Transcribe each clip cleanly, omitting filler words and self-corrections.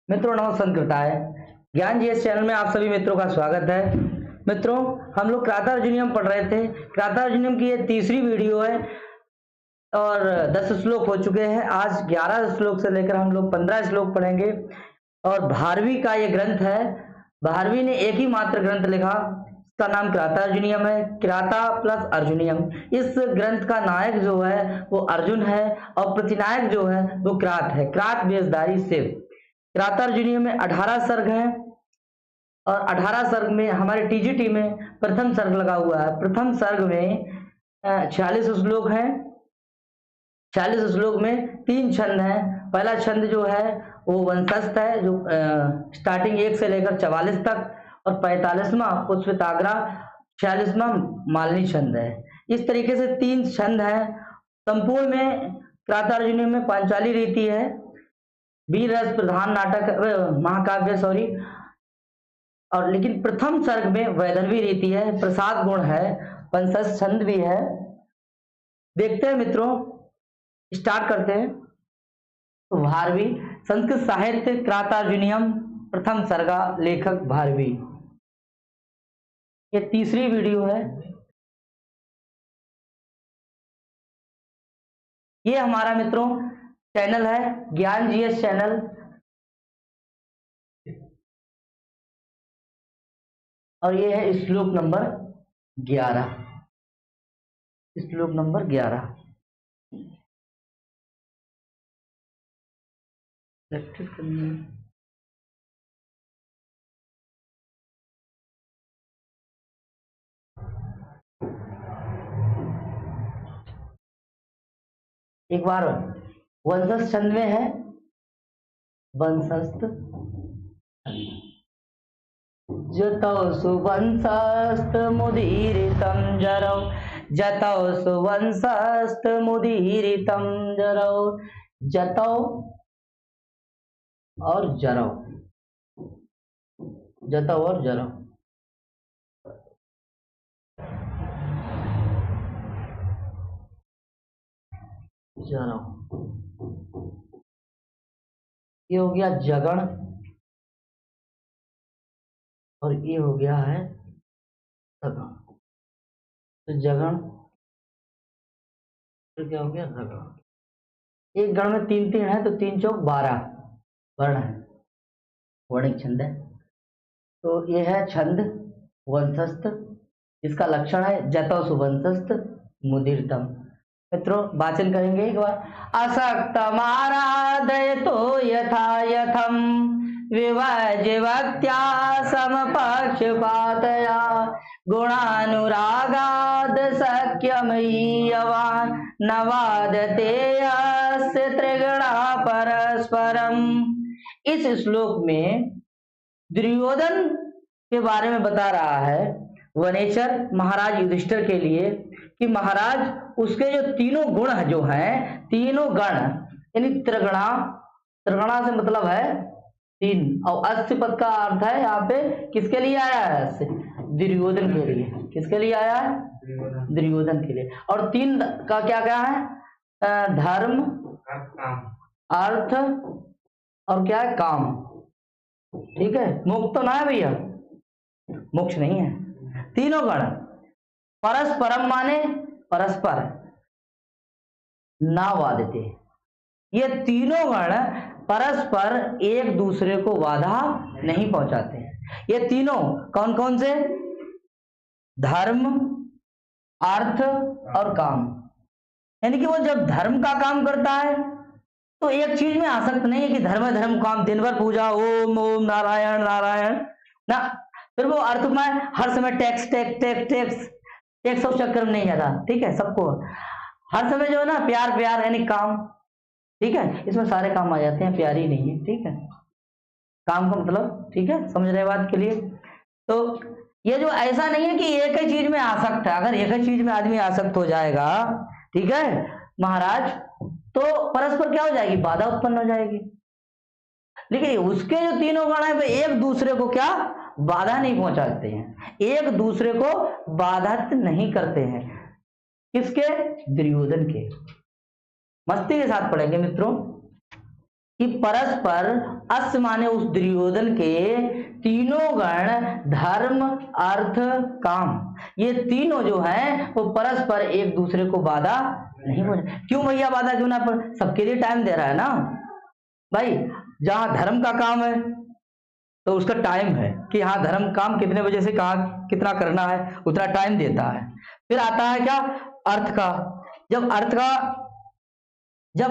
मित्रों नमस्कार। ज्ञान जीएस चैनल में आप सभी मित्रों का स्वागत है। मित्रों हम लोग क्राता अर्जुनियम पढ़ रहे थे। क्राता अर्जुनियम की ये तीसरी वीडियो है और 10 श्लोक हो चुके हैं। आज 11 श्लोक से लेकर हम लोग 15 श्लोक पढ़ेंगे और भारवी का ये ग्रंथ है। भारवी ने एक ही मात्र ग्रंथ लिखा, इसका नाम क्राता अर्जुनियम है। क्राता प्लस अर्जुनियम। इस ग्रंथ का नायक जो है वो अर्जुन है और प्रतिनायक जो है वो क्रात है। क्रात बेजदारी शिव। क्राता अर्जुनियम में 18 सर्ग हैं और 18 सर्ग में हमारे टीजीटी में प्रथम सर्ग लगा हुआ है। प्रथम सर्ग में 46 श्लोक हैं। 46 श्लोक में 3 छंद हैं। पहला छंद जो है वो वंशस्थ है, जो स्टार्टिंग 1 से लेकर 44 तक, और 45वां पुष्पिताग्रा, 46वां मालिनी छंद है। इस तरीके से 3 छंद हैं। संपूर्ण में क्राता अर्जुनियम में पांचाली रीति है, वीर रस प्रधान नाटक महाकाव्य और लेकिन प्रथम सर्ग में वैदर्भी रीति है, प्रसाद गुण है, पंचदश छंद भी है। देखते हैं मित्रों, स्टार्ट करते हैं। तो भारवी, संस्कृत साहित्य क्राता अर्जुनियम, प्रथम सर्गा, लेखक भारवी। ये तीसरी वीडियो है। ये हमारा मित्रों चैनल है ज्ञान जीएस चैनल। और ये है श्लोक नंबर 11। श्लोक नंबर 11 प्रैक्टिस करनी है। एक बार वंशस्थ छंद में है, वंशस्थ जतौ सुवंशस्थ मुदीरितं जरौ, जतौ सुवंशस्थ मुदीरितं जरौ। जतौ और जरौ, जतौ और जरौ। जरौ ये हो गया जगण और ये हो गया है सगण। तो जगण तो क्या हो गया सगण। एक गण में 3-3 है तो 3 चौक 12 वर्ण है, वर्णिक छंद है। तो ये है छंद वंशस्थ, इसका लक्षण है जतौ सुवंशस्थ मुदीरितम्। मित्रों वाचन करेंगे एक बार। असक्तमाराधयतो यथा यथम विवाज्यवक्त्या समपक्षपातया गुणानुरागाद शक्यमयीयवान् न वादते यस्य त्रिगुणा परस्परम। इस श्लोक में दुर्योधन के बारे में बता रहा है वनेचर महाराज युधिष्ठिर के लिए कि महाराज उसके जो तीनों गुण जो हैं, तीनों गण यानी त्रिगुणा, त्रिगुणा से मतलब है 3, और अस्य पद का अर्थ है यहाँ पे किसके लिए आया है? अस्य, दुर्योधन के लिए। किसके लिए आया है? दुर्योधन के लिए। और 3 का क्या क्या है? धर्म, अर्थ और क्या है? काम। ठीक है, मोक्ष तो ना है भैया, मोक्ष नहीं है। तीनों गण परस्परम माने परस्पर, ना वादते, ये तीनों गण परस्पर एक दूसरे को बाधा नहीं पहुंचाते हैं। ये तीनों कौन कौन से? धर्म, अर्थ और काम। यानी कि वो जब धर्म का काम करता है तो एक चीज में आसक्त नहीं है कि धर्म धर्म काम, दिन भर पूजा ओम ओम नारायण नारायण ना। फिर वो अर्थ में हर समय tax tax tax tax tax सब चक्कर में नहीं जाता। ठीक है, सबको हर समय जो है ना प्यार प्यार यानी काम। ठीक है, इसमें सारे काम आ जाते हैं, प्यार ही नहीं है। ठीक है, काम का मतलब, ठीक है, समझ रहे बात के लिए। तो ये जो ऐसा नहीं है कि एक ही चीज में आसक्त है। अगर एक ही चीज में आदमी आसक्त हो जाएगा, ठीक है महाराज, तो परस्पर क्या हो जाएगी? बाधा उत्पन्न हो जाएगी। लेकिन उसके जो तीनों गण है वे एक दूसरे को क्या बाधा नहीं पहुंचाते हैं, एक दूसरे को बाधित नहीं करते हैं। किसके? दुर्योधन के। मस्ती के साथ पढ़ेंगे मित्रों कि परस्पर अस्य माने उस दुर्योधन के तीनों गण धर्म अर्थ काम, ये तीनों जो हैं वो परस्पर एक दूसरे को बाधा नहीं बोले। क्यों भैया बाधा क्यों ना, पर सबके लिए टाइम दे रहा है ना भाई। जहां धर्म का काम है तो उसका टाइम है कि हाँ धर्म काम कितने बजे से कहाँ कितना करना है, उतना टाइम देता है। फिर आता है क्या, अर्थ का। जब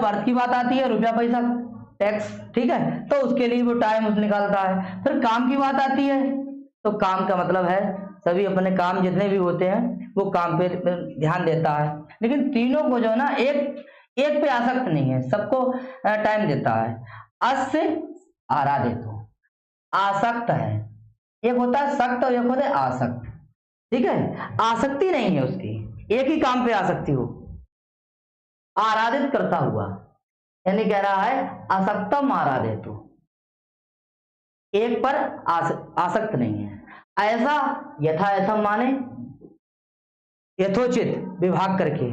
अर्थ की बात आती है, रुपया पैसा टैक्स, ठीक है, तो उसके लिए वो टाइम उस निकालता है। फिर काम की बात आती है तो काम का मतलब है सभी अपने काम जितने भी होते हैं वो काम पे ध्यान देता है। लेकिन तीनों को जो है ना एक पे आसक्त नहीं है, सबको टाइम देता है। अस्य आराधितो, आसक्त है, एक होता है सक्त और एक होता है आसक्त, ठीक है। आसक्ति नहीं है उसकी, एक ही काम पे आसक्ति हो, आराधित करता हुआ, यानी कह रहा है असक्तम आराधितो, एक पर आसक्त नहीं है। ऐसा यथा यथम माने यथोचित विभाग करके,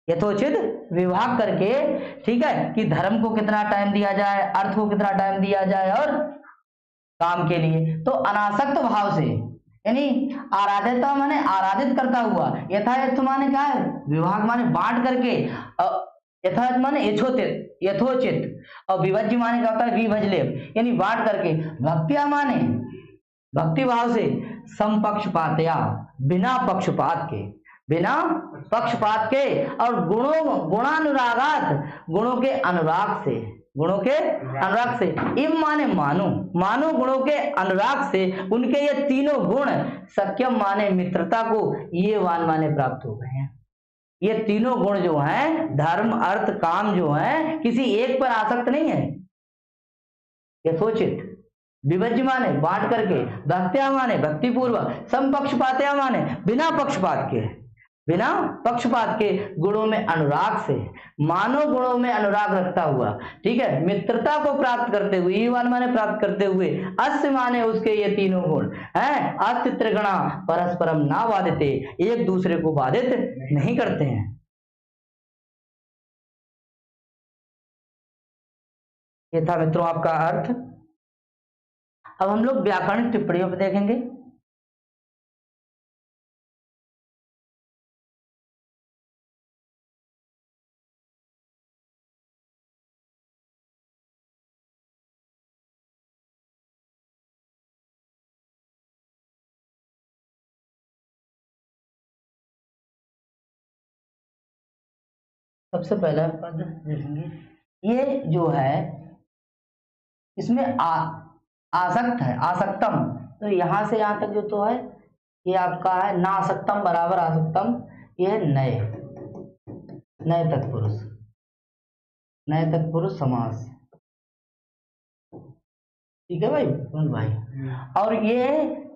यथोचित विभाग करके, ठीक है, कि धर्म को कितना टाइम दिया जाए, अर्थ को कितना टाइम दिया जाए और काम के लिए। तो अनासक्त भाव से, यानी आराध्यता माने आराधित करता हुआ, यथायथ माने क्या है, विभाग माने बांट करके, यथायथ माने यथोचित, और विभज्य माने क्या होता है, विभजलेप, यानी बांट करके। भक्त्या माने भक्ति भाव से, समपक्षपातया, बिना पक्षपात के, बिना पक्षपात के, और गुणानुरागात, गुणों के अनुराग से, गुणों के अनुराग से। इम माने मानो, मानो गुणों के अनुराग से उनके ये तीनों गुण, सक्यम माने मित्रता को, ये वान माने प्राप्त हो गए हैं। ये तीनों गुण जो हैं, धर्म अर्थ काम जो हैं, किसी एक पर आसक्त नहीं है। यथोचित, विभज्य माने बांट करके, भक्त्या माने भक्ति पूर्वक, समपक्षपातया माने बिना पक्षपात के, बिना पक्षपात के, गुणों में अनुराग से, मानव गुणों में अनुराग रखता हुआ, ठीक है, मित्रता को प्राप्त करते हुए, ईवान माने प्राप्त करते हुए, अस्य माने उसके ये तीनों गुण हैं, अस्य त्रिगुणा परस्परम ना बाधिते, एक दूसरे को बाधित नहीं करते हैं। ये था मित्रों आपका अर्थ। अब हम लोग व्याकरणिक टिप्पणियों पर देखेंगे। सबसे पहला पद देखेंगे, ये जो है इसमें आसक्त है, आसक्तम, तो यहां से यहां तक जो तो है ये आपका है ना आसक्तम बराबर आसक्तम, ये है नए, नए तत्पुरुष, नए तत्पुरुष समास, ठीक है भाई भाई। और ये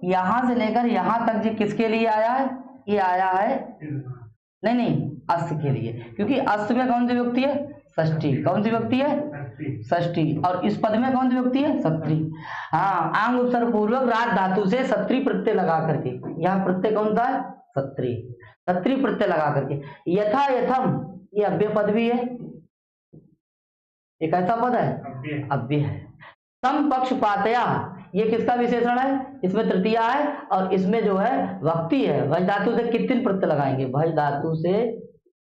यहां से लेकर यहां तक जो किसके लिए आया है, ये आया है नहीं अस्त के लिए, क्योंकि अस्त में कौन सी व्यक्ति है, षष्ठी, कौन सी व्यक्ति है, षष्ठी, और इस पद में कौन सी व्यक्ति है, सत्री। हाँ, आंग उपसर्ग पूर्वक राज धातु से सत्री प्रत्यय लगा करके, यहाँ प्रत्यय कौन सा है, सत्री, सत्री प्रत्यय लगा करके। यथा यथम, ये अव्यय पद भी है, एक ऐसा पद है अव्यय है। समपक्षपातया, ये किसका विशेषण है, इसमें तृतीया है, और इसमें जो है भक्ति है, भज धातु से कित्तिन प्रत्यय लगाएंगे, भज धातु से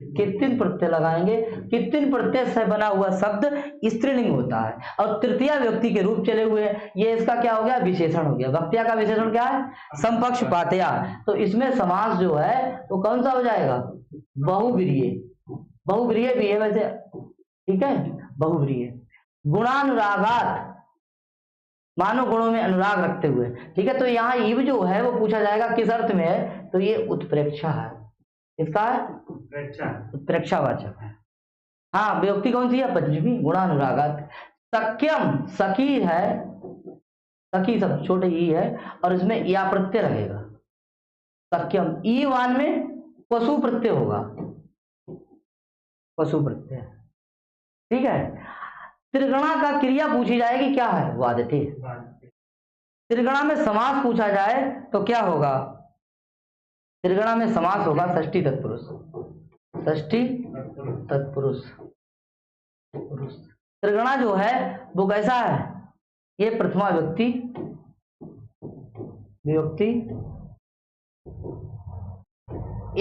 कित्तिन प्रत्यय लगाएंगे। कित्तिन प्रत्यय से बना हुआ शब्द स्त्रीलिंग होता है और तृतीया व्यक्ति के रूप चले हुए, ये इसका क्या हो गया, विशेषण हो गया। भक्तिया का विशेषण क्या है, समपक्षपातया, तो इसमें समास जो है वो कौन सा हो जाएगा, बहुव्रीहि, बहुव्रीहि भी है वैसे, ठीक है, बहुव्रीहि। गुणानुरागात, मानव गुणों में अनुराग रखते हुए, ठीक है। तो यहाँ इव जो है वो पूछा जाएगा किस अर्थ में है, तो ये उत्प्रेक्षा है, इसका है उत्प्रेक्षावाचक है। हाँ, व्यक्ति कौन सी है, पंचमी, गुणानुरागात। सख्यम, सखी है, सखी सब छोटे ई है, और इसमें या प्रत्यय रहेगा, सख्यम, ई वान में पशु प्रत्यय होगा, पशु प्रत्यय, ठीक है। त्रिगुणा का क्रिया पूछी जाएगी, क्या है, वादते। त्रिगुणा में समास पूछा जाए तो क्या होगा, त्रिगुणा में समास होगा षष्ठी तत्पुरुष, षष्ठी तत्पुरुष, त्रिगुणा जो है वो कैसा है, ये प्रथमा विभक्ति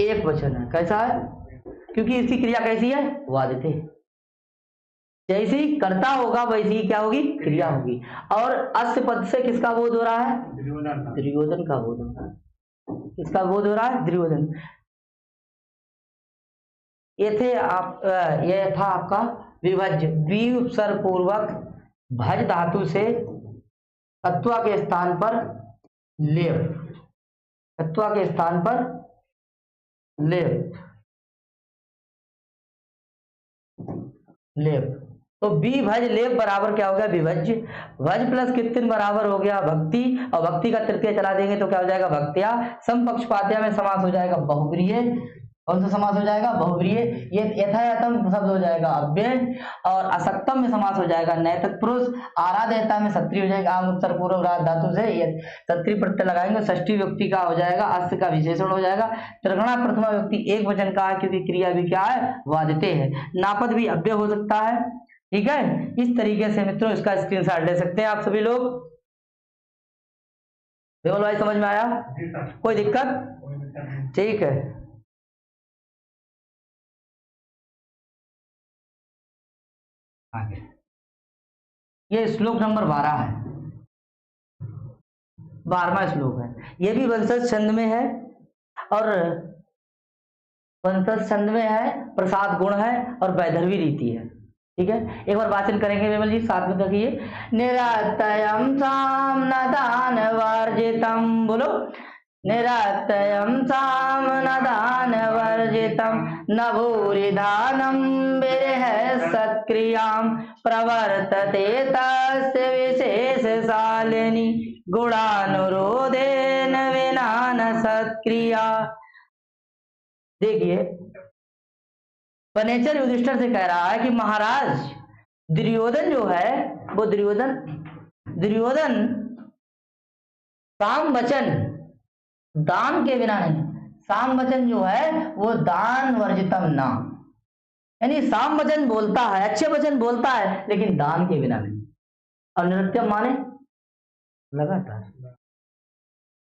एक वचन है। कैसा है, क्योंकि इसकी क्रिया कैसी है, वादित है। जैसी कर्ता होगा वैसी क्या होगी, क्रिया होगी। और अस्य पद से किसका बोध हो रहा है, दुर्योधन का बोध हो रहा है। किसका बोध हो रहा है, दुर्योधन। ये था आपका विभज्य, वी उपसर्ग पूर्वक भज धातु से तत्वा के स्थान पर लेप, तत्वा के स्थान पर लेप, लेप। तो बी भज लेप बराबर क्या हो गया, विभज्य। भज प्लस कितने बराबर हो गया, भक्ति, और भक्ति का तृतीय चला देंगे तो क्या हो जाएगा, भक्त्या। समपक्षपात्या में समास हो जाएगा बहुब्रीय। कौन सा समास हो जाएगा, बहुब्रीय। ये यथायतम शब्द हो जाएगा अव्यय, और असक्तम में समास हो जाएगा नैतक पुरुष। आराधयता में सत्री हो जाएगा, आम उत्तर पूर्व राध धातु से सत्री प्रत्यय लगाएंगे, षष्ठी व्यक्ति का हो जाएगा, अस्य का विशेषण हो जाएगा। त्रिगुणा प्रथमा व्यक्ति एक वचन का है, क्योंकि क्रिया भी क्या है, वादिते है। नापद भी अव्यय हो सकता है, ठीक है। इस तरीके से मित्रों इसका स्क्रीनशॉट ले सकते हैं आप सभी लोग। देवल भाई समझ में आया, कोई दिक्कत, ठीक है। आगे ये श्लोक नंबर 12 है, 12वां श्लोक है। ये भी वंशज छंद में है, और वंशज छंद में है, प्रसाद गुण है, और वैधर्वी रीति है, ठीक है। एक बार वाचन करेंगे विमल जी, साथ में देखिए। निरतयम साम न दान वर्जितम, बोलो। निरतयम साम न दान वर्जितम, न भूरिधानम विरह सत्क्रियाम, प्रवर्तते तस्य विशेष शालिनी, गुणानुरोधेन विना न सत्क्रिया। देखिए वनेचर युधिष्ठिर से कह रहा है कि महाराज दुर्योधन जो है वो दुर्योधन साम वचन दान के बिना नहीं, साम वचन जो है वो दान वर्जितम ना, यानी साम वचन बोलता है, अच्छे वचन बोलता है, लेकिन दान के बिना नहीं। और नृत्यम माने लगातार,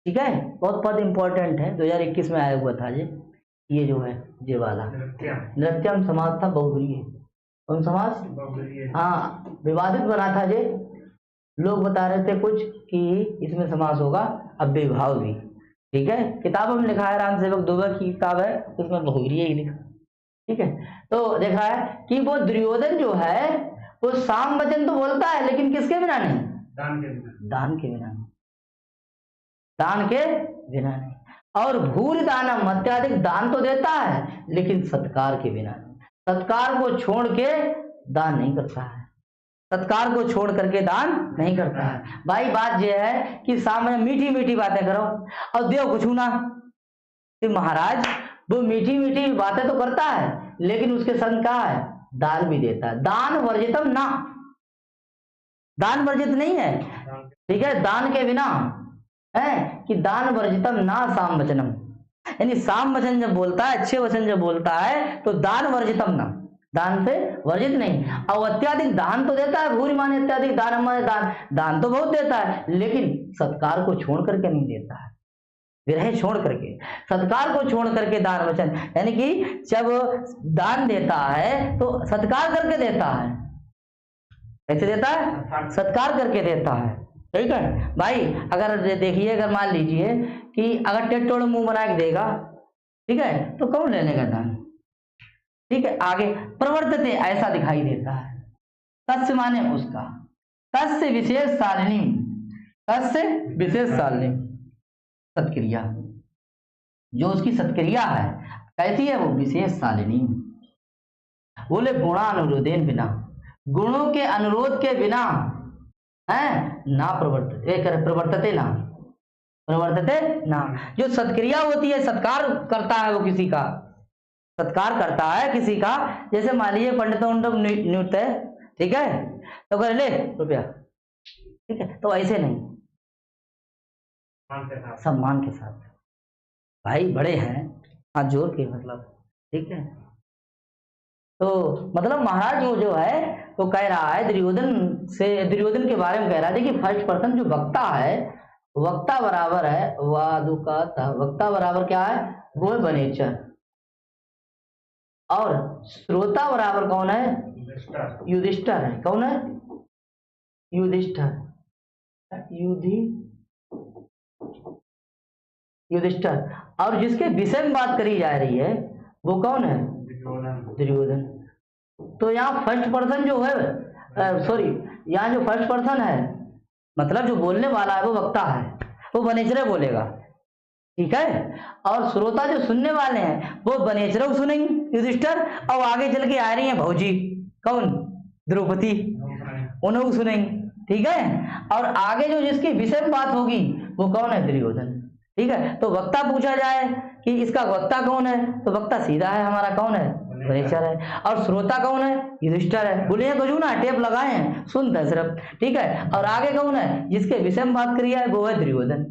ठीक है। बहुत बहुत इंपॉर्टेंट है, 2021 में आया हुआ था ये जो है ये वाला नृत्यम समाज था, बहुब्रीय। कौन समाज, हाँ, विवादित बना था ये। लोग बता रहे थे कुछ कि इसमें समास होगा अव्ययभाव भी, ठीक है। किताब में लिखा है, राम सेवक दुबे की किताब है, उसमें बहुब्रीय ही लिखा, ठीक है। तो देखा है कि वो दुर्योधन जो है वो साम वचन तो बोलता है, लेकिन किसके बिना नहीं, दान के बिना, दान के बिना नहीं, दान के बिना नहीं। और भूरि दानम, अत्याधिक दान तो देता है, लेकिन सत्कार के बिना नहीं। सत्कार को छोड़ के दान नहीं करता है, सत्कार को छोड़ करके दान नहीं करता है। भाई बात यह है कि सामने मीठी मीठी बातें करो और देव कुछ ना, कि महाराज वो मीठी मीठी बातें तो करता है, लेकिन उसके संग क्या है, दान भी देता है। दान वर्जितम ना, दान वर्जित नहीं है, ठीक है, दान के बिना है कि दान वर्जितम ना साम वचनम, यानी साम वचन जब बोलता है, अच्छे वचन जब बोलता है, तो दान वर्जितम ना, दान से वर्जित नहीं। और अत्याधिक दान तो देता है, भूरि माने अत्याधिक, दान माने दान, दान तो बहुत देता है, लेकिन सत्कार को छोड़ करके नहीं देता है, विरह छोड़ करके, सत्कार को छोड़ करके दान वचन, यानी कि जब दान देता है तो सत्कार करके देता है। कैसे देता है, सत्कार करके देता है, ठीक है भाई। अगर देखिए, अगर मान लीजिए कि अगर टेटोड़ मुंह बना के देगा, ठीक है, तो कौन लेने का दान, ठीक है। आगे प्रवर्तते, ऐसा दिखाई देता है, तस्य माने उसका, तस्य विशेष शालिनी, तस्य विशेष शालिनी, सत्क्रिया, जो उसकी सत्क्रिया है कैसी है, वो विशेष शालिनी। बोले गुणानुरोधेन बिना, गुणों के अनुरोध के बिना है ना प्रवर्तते ना, प्रवर्तते ना। जो सत्क्रिया होती है, सत्कार करता है वो किसी का, सत्कार करता है किसी का, जैसे मान लीजिए पंडितों नृत्य है, ठीक है, तो कर ले रुपया, ठीक है, तो ऐसे नहीं, सम्मान के साथ, भाई बड़े हैं हाथ जोड़ के, मतलब, ठीक है। तो मतलब महाराज वो जो है तो कह रहा है दुर्योधन के बारे में कह रहा है। देखिए फर्स्ट पर्सन जो वक्ता है, वक्ता बराबर है वादुकाता, वक्ता बराबर क्या है, वो है वनेचर, और श्रोता बराबर कौन है, युधिष्ठिर है। कौन है, युधिष्ठिर, युधिष्ठिर। और जिसके विषय में बात करी जा रही है वो कौन है, दुर्योधन। तो यहाँ फर्स्ट पर्सन जो है, सॉरी यहाँ जो फर्स्ट पर्सन है मतलब जो बोलने वाला है वो वक्ता है, वो वनेचर बोलेगा, ठीक है। और श्रोता जो सुनने वाले हैं वो वनेचर सुनेंगे, युधिष्ठिर, और आगे चल के आ रही है भौजी, कौन, द्रौपदी, उन्हें सुनेंगे, ठीक है। और आगे जो जिसकी विषय में बात होगी वो कौन है, दुर्योधन, ठीक है। तो वक्ता पूछा जाए कि इसका वक्ता कौन है, तो वक्ता सीधा है हमारा, कौन है, वनेचर है। और श्रोता कौन है, युधिष्ठिर है। बोलिए कुछ ना, टेप लगाए हैं, सुनते हैं सिर्फ, ठीक है। और आगे कौन है, जिसके विषय में बात करी है वो है दुर्योधन,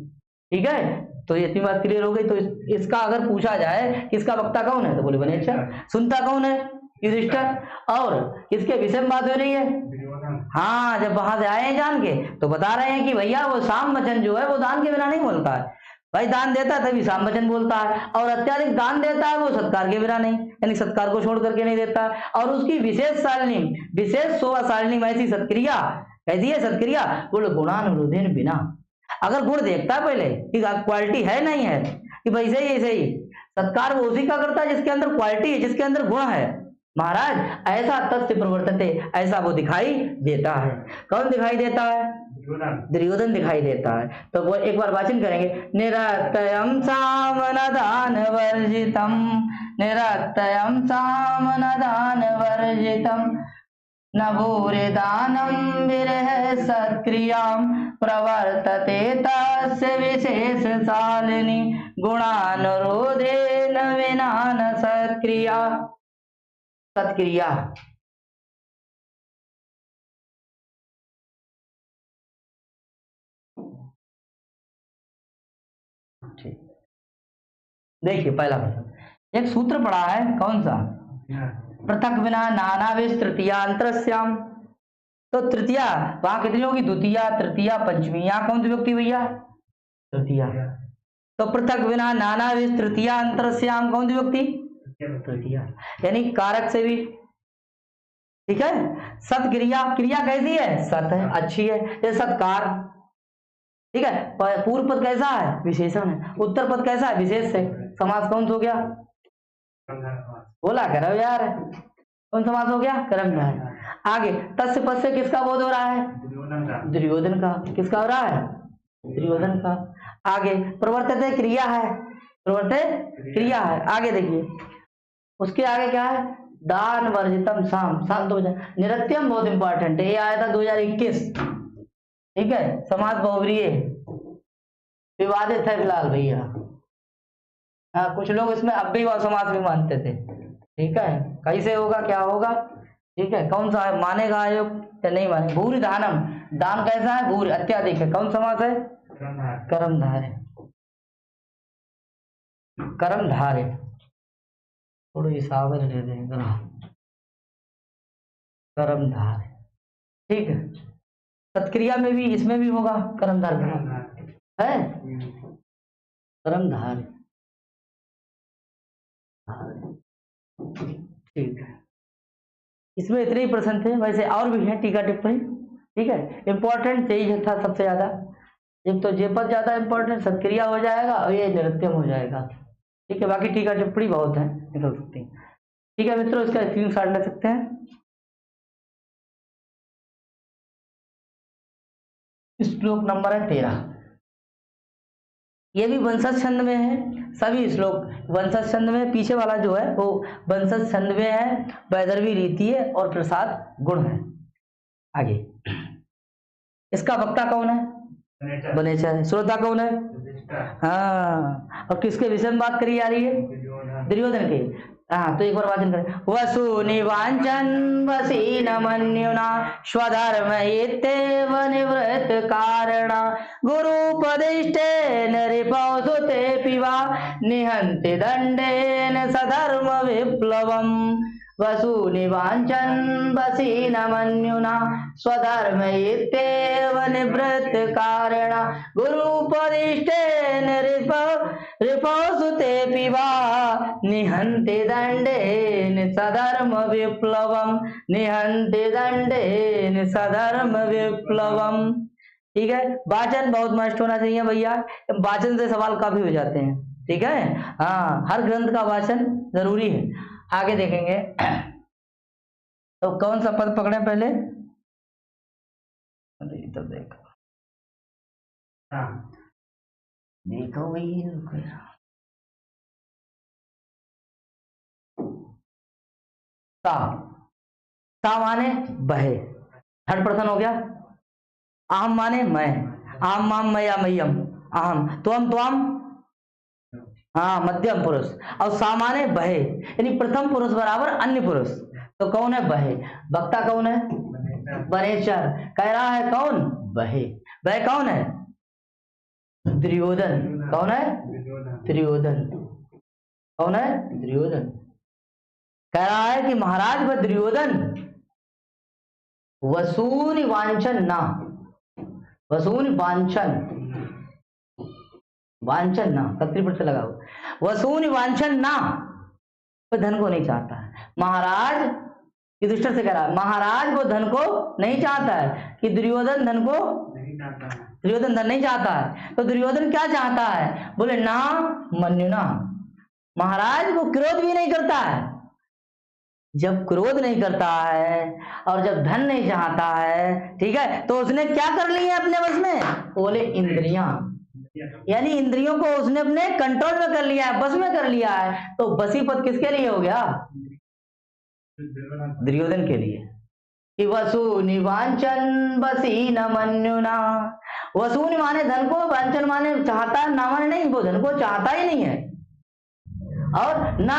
ठीक है। तो इतनी बात क्लियर हो गई। तो इसका अगर पूछा जाए कि इसका वक्ता कौन है तो बोले वनेचर, सुनता कौन है, युधिष्ठिर, और किसके विषय में बात हो रही है, हाँ। जब वहां से आए हैं जान के तो बता रहे हैं कि भैया वो साम वचन जो है वो दान के बिना नहीं बोलता है, भाई दान देता है तभी साम वचन बोलता है, और अत्याधिक दान देता है वो सत्कार के बिना नहीं, यानी सत्कार को छोड़ करके नहीं देता है। और उसकी विशेष सारणी, विशेष शोभा सारणी में ऐसी सत्क्रिया, कैसी है सत्क्रिया, बोलो गुणानुरोधेन बिना। अगर गुण देखता है पहले कि क्वालिटी है नहीं है, कि भाई सही है, सही सत्कार वो उसी का करता है जिसके अंदर क्वालिटी है, जिसके अंदर गुण है। महाराज ऐसा तस्य प्रवर्तते, ऐसा वो दिखाई देता है। कौन दिखाई देता है, दुर्योधन दिखाई देता है। तो वो एक बार वाचन करेंगे, निरतयम सामनदान वर्जितम, निरतयम सामनदान वर्जितम, न भूरि दानम विरह सत्क्रियाम, प्रवर्तते तस्य विशेष शालिनी, गुणानुरोधेन विना न सत्क्रिया, सत्क्रिया। देखिए पहला प्रश्न, एक सूत्र पढ़ा है, कौन सा, पृथक विना नानाविश तृतीयांतरस्याम। तो तृतीया वहां कितनी होगी, द्वितीया, तृतीया, पंचमी। यहाँ कौन सी व्यक्ति भैया, तृतीया। तो पृथक विना नानाविश तृतीयांतरस्याम कौन सी व्यक्ति, तृतीया, यानी कारक से भी, ठीक है। सत्क्रिया, क्रिया कैसी है, सत है, अच्छी है, ये सत्कार, ठीक है। पूर्व पद कैसा है, विशेषण है। उत्तर पद कैसा है, विशेष से। समास कौन हो गया, बोला करो यार, कौन समास हो गया, कर्मधारय। आगे तस्य पद से किसका बोध हो रहा है, दुर्योधन का। किसका हो रहा है, दुर्योधन का। आगे प्रवर्तते क्रिया है, प्रवर्तते क्रिया है। आगे देखिए उसके आगे क्या है, दान वर्जितम साम, साम 2000, निरत्यम बहुत इंपॉर्टेंट है, ये आया था 2021, ठीक है। समाज बहुव्रीहि विवादित है फिलहाल भैया, हाँ कुछ लोग इसमें अब भी वह समाज भी मानते थे, ठीक है। कैसे होगा, क्या होगा, ठीक है। कौन सा है, मानेगा आयोग या नहीं माने। भूरि दानम, दान कैसा है, भूरि अत्याधिक है, कौन समास है, कर्मधारय, कर्मधारय। थोड़ी सावर दे देंगे, कर्मधारय, ठीक है। सत्क्रिया में भी, इसमें भी होगा कर्मधारय है, कर्मधारय, ठीक है। इसमें इतने ही प्रश्न थे, वैसे और भी है टीका टिप्पणी, ठीक है। इंपॉर्टेंट चीज था सबसे ज्यादा, एक तो जेपद ज्यादा इंपॉर्टेंट, सत्क्रिया हो जाएगा और ये निरत्यम हो जाएगा, ठीक है। बाकी टीका टिप्पणी बहुत है, निकल सकती है, ठीक है मित्रों। इसका स्क्रीनशॉट ले सकते हैं। श्लोक नंबर है 13, ये भी वंशज छंद में है, सभी श्लोक वंशज छंद में। पीछे वाला जो है वो वंशज छंद में है, वैदर्भी रीति है और प्रसाद गुण है। आगे इसका वक्ता कौन है, वनेचर है। श्रोता कौन है, हाँ। और किसके विषय में बात करी जा रही है, दुर्योधन के। हाँ तो एक बार वाचन करें, वसु निवांचन वसीन मन्युना, स्वधर्म इत्येव निवृत्त कारण, गुरुपदिष्टेन रिपौसुते पिवा, निहन्ति दंडेन सधर्म विप्लवम। वसूनि वाञ्छन् वसीन मन्युना स्वधर्म इत्येव निवृत्त कारण गुरुपदिष्टेन रिपौसुतेऽपि वा निहन्ति दण्डेन सधर्म विप्लवम् निहन्ति दण्डेन सधर्म विप्लवम्। ठीक है, वाचन बहुत मस्त होना चाहिए भैया, वाचन से सवाल काफी हो जाते हैं। ठीक है, हाँ, हर ग्रंथ का वाचन जरूरी है। आगे देखेंगे तो कौन सा पद पकड़े पहले, तो देखो देखो भाई, सा माने बहे, थर्ड पर्सन हो गया। अहम माने मैं, अहम माम मया मह्यम, अहम त्वम त्वम, हाँ मध्यम पुरुष। और सा माने बहे, यानी प्रथम पुरुष बराबर अन्य पुरुष। तो कौन है बहे, वक्ता कौन है, बनेश्वर। कह रहा है कौन, बहे। वह कौन है, दुर्योधन। कौन है, दुर्योधन। कौन है, दुर्योधन। कह रहा है कि महाराज वह दुर्योधन वसूनि वांछन ना, वसूनि वांछन, वांछन ना तत्रिपुट से लगाओ, वसूनि वांछन ना, वो धन को नहीं चाहता है। महाराज युधिष्ठिर से कह रहा है, महाराज वो धन को नहीं चाहता है, कि दुर्योधन धन को नहीं चाहता है, दुर्योधन धन नहीं चाहता है। तो दुर्योधन क्या चाहता है, बोले ना मन्युना, महाराज वो क्रोध भी नहीं करता है। जब क्रोध नहीं करता है और जब धन नहीं चाहता है, ठीक है, तो उसने क्या कर लिया अपने वश में, बोले इंद्रियां, यानी इंद्रियों को उसने अपने कंट्रोल में कर लिया है, बस में कर लिया है। तो बसी पद किसके लिए हो गया, दुर्योधन के लिए। कि वसूनि वांछन वसीन मन्युना, वसूनि माने धन को, वांछन माने चाहता है, ना माने नहीं, वो धन को चाहता ही नहीं है। और ना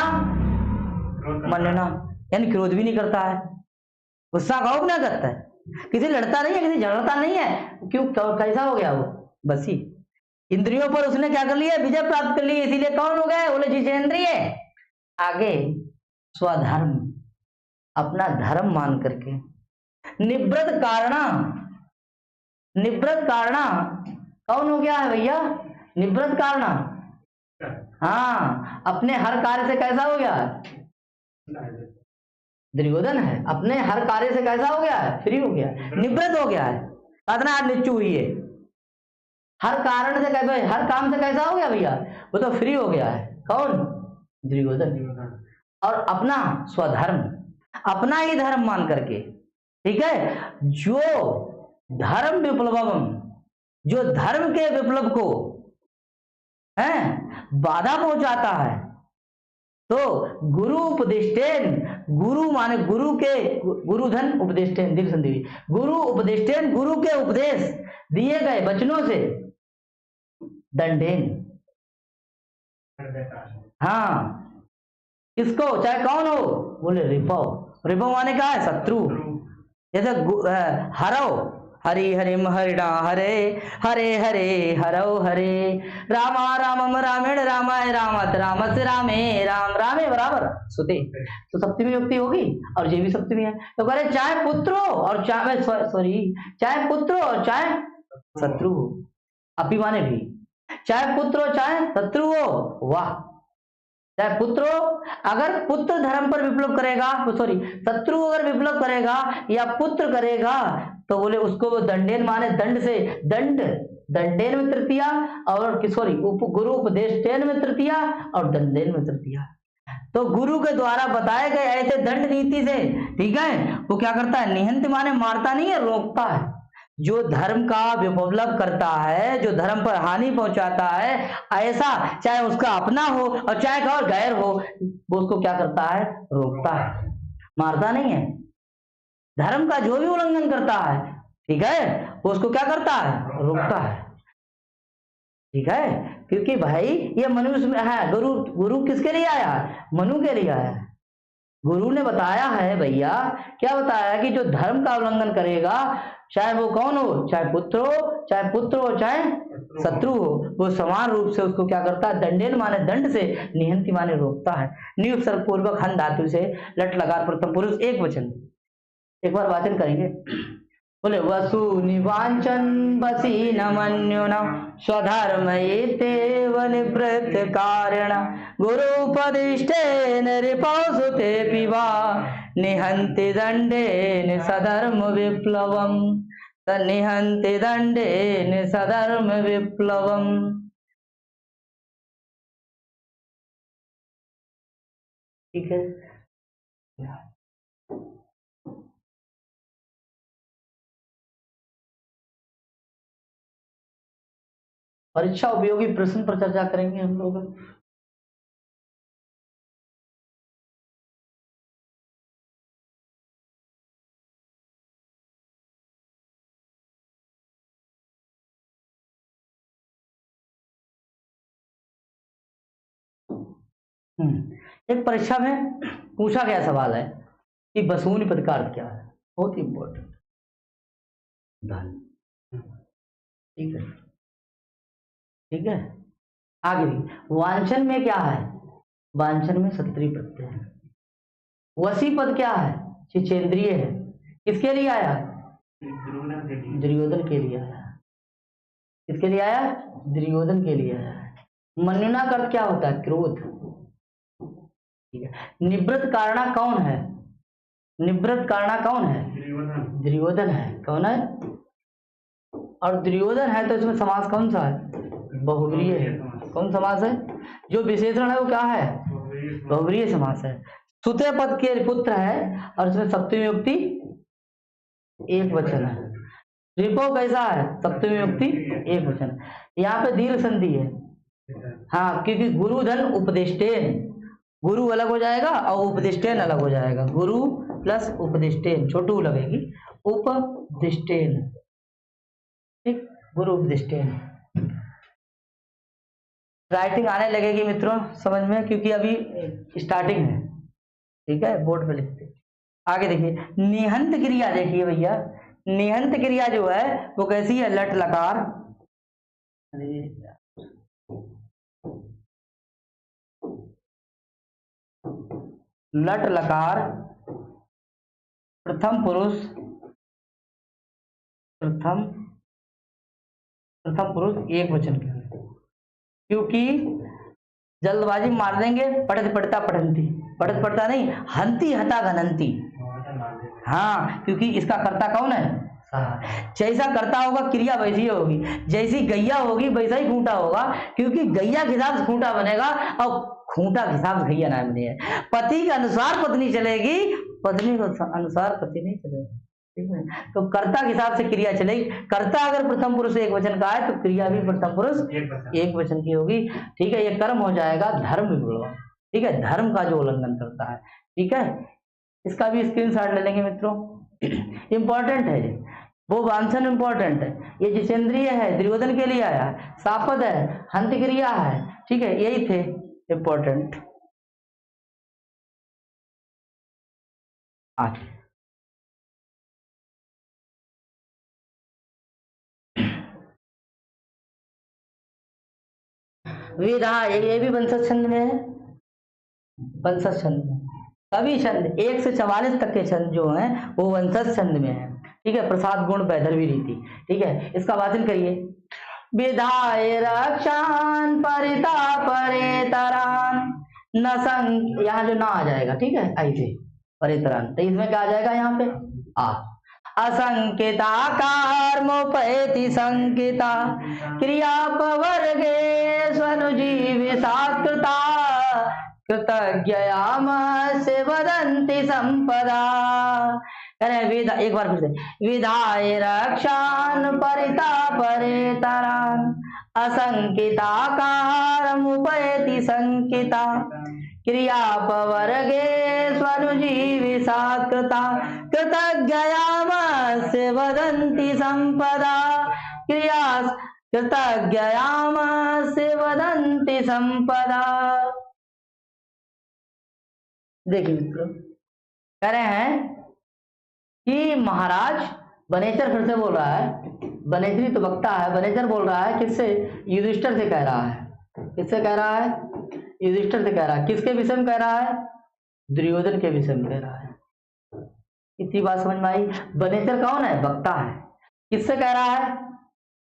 मन्युना यानी क्रोध भी नहीं करता है, गुस्सा का ना करता है, किसी लड़ता नहीं है, किसी झगड़ता नहीं है। क्यों, कैसा हो गया वो, बसी। इंद्रियों पर उसने क्या कर लिया, विजय प्राप्त कर ली, इसीलिए कौन हो गए, बोले जितेंद्रिय। आगे स्वधर्म, अपना धर्म मान करके, निवृत्त कारणा, निवृत्त कारणा कौन हो गया है भैया, निवृत्त कारणा, हाँ अपने हर कार्य से कैसा हो गया है, दुर्योधन है, अपने हर कार्य से कैसा हो गया है, फ्री हो गया, निवृत्त हो गया है, साधना आज निच्चू हुई है। हर कारण से कैसे, हर काम से कैसा हो गया भैया, वो तो फ्री हो गया है। कौन, दुर्योधन। और अपना स्वधर्म, अपना ही धर्म मान करके, ठीक है, जो धर्म विप्लवम, जो धर्म के विप्लव को है बाधा पहुंचाता है, तो गुरु उपदिष्टेन, गुरु माने गुरु के, गुरुधन उपदिष्टेन, दीर्घ संधि, गुरु उपदिष्टेन, गुरु के उपदेश दिए गए वचनों से दंडेन, हाँ इसको चाहे कौन हो, बोले रिपो, रिपो माने क्या है, शत्रु। जैसे हरो, हरि हरिम हरिणा हरे, हरे हरे हरो हरे, रामा रामम रामेण रामाय रामत रामस रामे राम, रामे बराबर सुते, तो सप्तमी युक्ति होगी और ये भी सप्तमी है। तो कह रहे चाहे पुत्र हो और चाहे, सॉरी, चाहे पुत्र हो और चाहे शत्रु हो, अपी माने भी, चाहे पुत्र हो चाहे शत्रु हो, वाह, चाहे पुत्र हो, अगर पुत्र धर्म पर विप्लव करेगा, सॉरी शत्रु अगर विप्लव करेगा या पुत्र करेगा, तो बोले उसको वो दंडेन माने दंड से, दंड, दंडेन में तृतीया, और सॉरी गुरु उपदेशेन में तृतीया और दंडेन में तृतीया। तो गुरु के द्वारा बताए गए ऐसे दंड नीति से, ठीक है, वो क्या करता है, निहंत माने मारता नहीं है, रोकता है। जो धर्म का विप्लव करता है, जो धर्म पर हानि पहुंचाता है, ऐसा चाहे उसका अपना हो और चाहे और गैर हो, वो उसको क्या करता है, रोकता है, मारता नहीं है। धर्म का जो भी उल्लंघन करता है, ठीक है, वो उसको क्या करता है, रोकता है, ठीक है। क्योंकि भाई ये मनुष्य में है, गुरु, गुरु किसके लिए आया है, मनु के लिए आया है। गुरु ने बताया है भैया, क्या बताया है कि जो धर्म का उल्लंघन करेगा, चाहे वो कौन हो, चाहे पुत्र हो चाहे शत्रु हो, वो समान रूप से उसको क्या करता है, दंडेन माने दंड से, निहंति माने रोकता है। नियुक्त पूर्वक हन धातु से लट लगा प्रथम पुरुष एक वचन। एक बार वाचन करेंगे, बोले वसु निवांचन बसी न मन्युन स्वधर्म एतेव निवृत्त कारिण गुरुपदिष्टेन रिपौसुते पिवा निहन्ति दंडेन सधर्म विप्लवम, निहन्ति दंडेन सधर्म विप्लवम। ठीक है, परीक्षा उपयोगी प्रश्न पर चर्चा करेंगे हम लोग। एक परीक्षा में पूछा गया सवाल है कि बसूनी पद का अर्थ क्या है, बहुत इंपॉर्टेंट। धन, ठीक है, ठीक है। आगे वांछन में क्या है, वांछन में क्षत्रिय प्रत्यय है। वसी पद क्या है, चिचेंद्रिय है। किसके लिए आया, दुर्योधन के लिए आया। किसके लिए आया, दुर्योधन के लिए आया। मन्युना का अर्थ क्या होता है, क्रोध। ठीक है, निवृत्त कारणा कौन है, निवृत्त कारणा कौन है, दुर्योधन है। कौन है, और दुर्योधन है तो इसमें समास कौन सा है, बहुव्रीहि है। कौन समास है, जो विशेषण है वो क्या है, बहुव्रीहि समास है। सुते पद के पुत्र है और इसमें सप्तमी विभक्ति एक वचन है। रिपो कैसा है, सप्तमी विभक्ति एक वचन। यहाँ पे दीर्घ संधि है, हाँ, क्योंकि गुरुधन उपदिष्टेन, गुरु अलग हो जाएगा और उपदिष्टेन अलग हो जाएगा। गुरु प्लस उपदिष्टेन, छोटू लगेगी, उपदिष्टेन। ठीक, गुरु उपदिष्टेन। राइटिंग आने लगेगी मित्रों समझ में, क्योंकि अभी स्टार्टिंग है। ठीक है, बोर्ड पे लिखते। आगे देखिए, निहंत क्रिया देखिए भैया, निहंत क्रिया जो है वो कैसी है, लट लकार, लट लकार प्रथम पुरुष, प्रथम पुरुष एक वचन के, क्योंकि जल्दबाजी मार देंगे, पढ़त पढ़ता पढ़ंती, पढ़त पढ़ता नहीं, हंती हता घनंती। हाँ, क्योंकि इसका कर्ता कौन है, जैसा करता होगा क्रिया वैसी होगी, जैसी गैया होगी वैसा ही खूंटा होगा, क्योंकि गैया के हिसाब से खूंटा बनेगा और खूंटा के हिसाब से गैया नाम नहीं है। पति के अनुसार पत्नी चलेगी, पत्नी के अनुसार पति नहीं चलेगा। ठीक है, तो कर्ता के हिसाब से क्रिया चलेगी। कर्ता अगर प्रथम पुरुष एक वचन का है तो क्रिया भी प्रथम पुरुष एक वचन की होगी। ठीक है, ये कर्म हो जाएगा धर्म विप्लव। ठीक है, धर्म का जो उल्लंघन करता है। ठीक है, इसका भी स्क्रीनशॉट ले लेंगे मित्रों, इंपॉर्टेंट है वो वांछन इंपॉर्टेंट है। ये जितेंद्रिय है, दुर्योधन के लिए आया, सापद है, हंत क्रिया है। ठीक है, यही थे इंपॉर्टेंट। विधा, ये भी वंशज छंद में है, वंशज छंद में सभी छंद 1 से 44 तक के छंद जो हैं वो वंशज छंद में है। ठीक है, प्रसाद गुण वैधर्वी रीति। ठीक है, इसका वाचन करिए, विधाय रक्षान परितापरेतरान न संग, यहाँ जो ना आ जाएगा, ठीक है, ऐसे परितरान, तो इसमें क्या आ जाएगा, यहाँ पे आ। असंकिता कर्मोपैति संकिता क्रियापवर्गे स्वनुजीविषाकृता कृतज्ञयामस्य वदन्ति संपदा। वेद एक बार फिर से, विधाय रक्षान परितापरेतरान असंकिताकारमुपैति संकिता क्रियापवर्गे स्वनुजीविषाकृता कृतज्ञयामस्य वदन्ति संपदा क्रिया कृतज्ञयामस्य वदन्ति संपदा। देखिए मित्रों, कह रहे हैं कि महाराज, बनेचर फिर से बोल रहा है, बनेचरी तो वक्ता है, बनेचर बोल रहा है किससे? युधिष्ठिर से कह रहा है। किससे कह रहा है? युधिष्ठिर से कह रहा है। किसके विषय में कह रहा है? दुर्योधन के विषय में कह रहा है। इतनी बात समझ में आई? बनेचर कौन है? वक्ता है। किससे कह रहा है?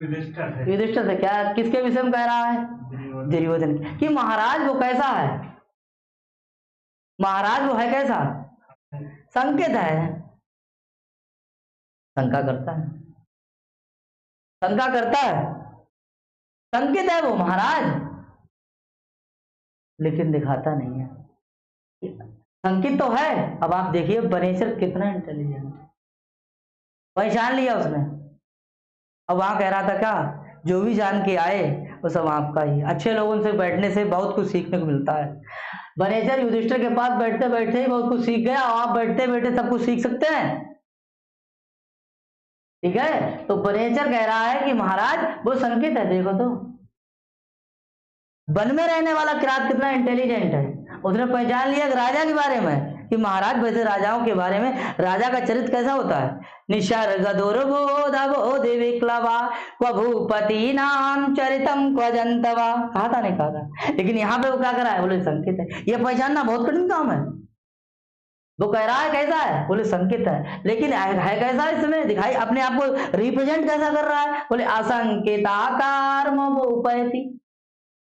युधिष्ठिर से। क्या, किसके विषय में कह रहा है? दुर्योधन। कि महाराज वो कैसा है? महाराज वो है कैसा? संकेत है, शंका करता है, शंका करता है, संकेत है वो महाराज, लेकिन दिखाता नहीं है। संकेत तो है। अब आप देखिए बनेचर कितना इंटेलिजेंट, पहचान लिया उसने। अब वहां कह रहा था क्या, जो भी जान के आए वो सब आपका ही। अच्छे लोगों से बैठने से बहुत कुछ सीखने को मिलता है। बनेचर युधिष्ठिर के पास बैठते बैठे ही बहुत कुछ सीख गया, और आप बैठते बैठे सब कुछ सीख सकते हैं। ठीक है, तो बनेचर कह रहा है कि महाराज वो संकेत है। देखो तो वन में रहने वाला किरात कितना इंटेलिजेंट है। उसने पहचान लिया राजा के बारे में कि महाराज वैसे राजाओं के बारे में, राजा का चरित्र कैसा होता है। निसर्ग दुर्बोध विक्लवा क्व भूपति नाम चरितम क्व जंतवा, कहा था नहीं कहा था। लेकिन यहाँ पे वो क्या कर रहा है? बोले संकेत है। ये पहचानना बहुत कठिन काम है। वो कह रहा है कैसा है? बोले संकेत है। लेकिन है कैसा? इसमें दिखाई अपने आप को रिप्रेजेंट कैसा कर रहा है? बोले असंकेताकार भूपति,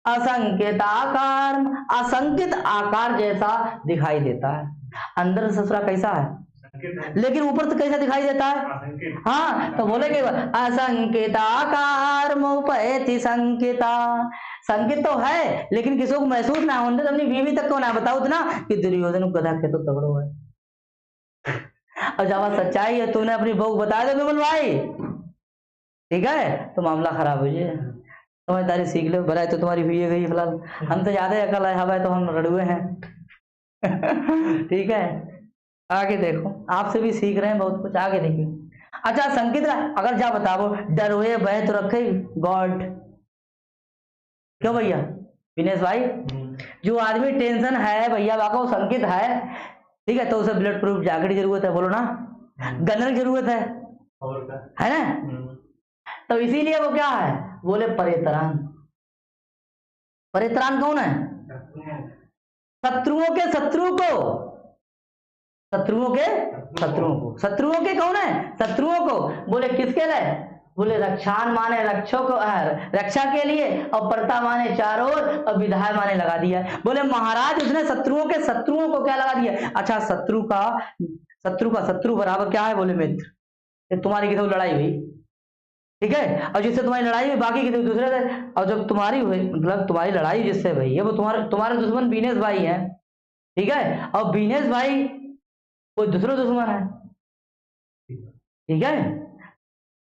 असंकेत आकार, असंकेत आकार जैसा दिखाई देता है। अंदर ससुरा कैसा है? लेकिन ऊपर से कैसा दिखाई देता है? हाँ, तो बोले कि असंकेत आकार मोपैति संकेता। संकेत तो है, लेकिन किसी को महसूस ना होने, तो अपनी बीवी तक को ना बताओ ना कि दुर्योधन गधा के तो तगड़ो है। और जब सच्चाई है, तूने अपनी बहू बता दे विमल भाई, ठीक है, तो मामला खराब हो जाए। समझदारी सीख लो, भला तो तुम्हारी हुई है गई फिलहाल, हम तो ज्यादा अकल है, हवा है तो हम रड़ुए हैं। ठीक है, आगे देखो, आपसे भी सीख रहे हैं बहुत कुछ, आगे देखिए। अच्छा, संकेत अगर जा बताओ, डर हुए भय तो रखे गॉड। क्यों भैया विनेश भाई? जो आदमी टेंशन है भैया वाको संकेत है, ठीक है, तो उसे ब्लड प्रूफ जैकेट की जरूरत है, बोलो ना, गनर की जरूरत है ना। तो इसीलिए वो क्या है? बोले परित्राण। परित्राण कौन है? शत्रुओं के शत्रु को, शत्रुओं के शत्रुओं को, शत्रुओं के कौन है? शत्रुओं को। बोले किसके लिए? बोले रक्षान माने रक्षों को, रक्षा के लिए, और पर्ता माने चारों ओर, और विधाय माने लगा दिया। बोले महाराज उसने शत्रुओं के शत्रुओं को क्या लगा दिया? अच्छा, शत्रु का शत्रु बराबर क्या है? बोले मित्र। तुम्हारी किसी लड़ाई हुई, ठीक है, और जिससे तुम्हारी लड़ाई हुई बाकी किसी दूसरे से, और जब तुम्हारी हुई, मतलब तुम्हारी लड़ाई जिससे भाई है वो तुम्हारे दुश्मन बीनेश भाई है, ठीक है, और बीनेश भाई कोई दूसरा दुश्मन है, ठीक है,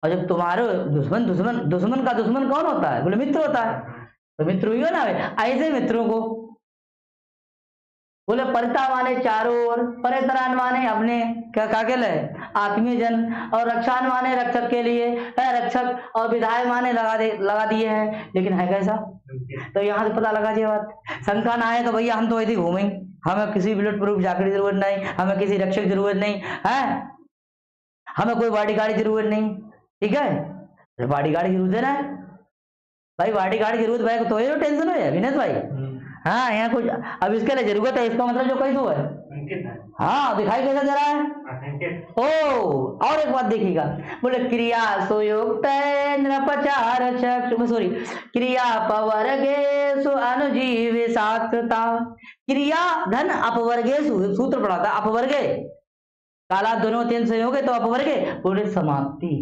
और जब तुम्हारे दुश्मन का दुश्मन कौन होता है? बोले मित्र होता है। तो मित्र हुई हो ना, ऐसे मित्रों को बोले परिता माने चारों ओर, परित्राण माने अपने क्या काके ले आत्मीय जन, और रक्षान माने रक्षक के लिए, रक्षक, और विधाय माने लगा दिए हैं। लेकिन है कैसा? तो यहाँ से पता लगा जी बात। शंका ना आए तो भैया हम तो ऐसे घूमेंगे, हमें किसी बुलेट प्रूफ जैकेट की जरूरत नहीं, हमें किसी रक्षक की जरूरत नहीं है, हमें कोई बॉडीगार्ड की जरूरत नहीं, ठीक है। बॉडीगार्ड की जरूरत है ना भाई, बॉडीगार्ड की जरूरत भाई, तो ये टेंशन हो विनेश भाई। हाँ, यहाँ कुछ अब इसके लिए जरूरत है, इसका मतलब जो कैसे है, हाँ, दिखाई कैसा दे रहा है? ओ, और एक बात देखिएगा, बोले क्रिया सुयुक्त नृपचार सॉरी, क्रिया पवर्गेषु अनुजीव साकृता, क्रिया धन अपवर्गेषु, सूत्र पढ़ा था, अपवर्गे काला दोनों तीन से हो गए तो अपवर्गे, बोले समाप्ति,